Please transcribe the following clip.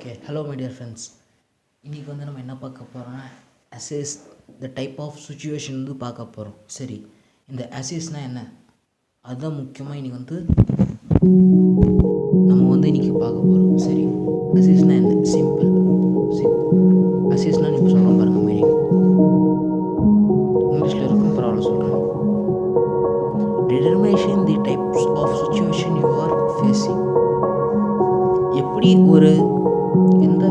Okay hello my dear friends. இன்றைக்கி வந்து நம்ம என்ன பார்க்க போகிறோம்னா assess the type of situation வந்து பார்க்க போகிறோம். சரி, இந்த அசஸ்னால் என்ன, அதுதான் முக்கியமாக இன்றைக்கி வந்து நம்ம வந்து இன்றைக்கி பார்க்க போகிறோம். சரி, அசஸ்னால் என்ன? சிம்பிள். அசஸ்னால் நீங்கள் சொல்கிறோம் பாருங்கள் மீனிங். இங்கிலீஷில் இருக்கும், பரவாயில்ல சொல்கிறேன். Determination the types of situation you are facing. எப்படி ஒரு எந்த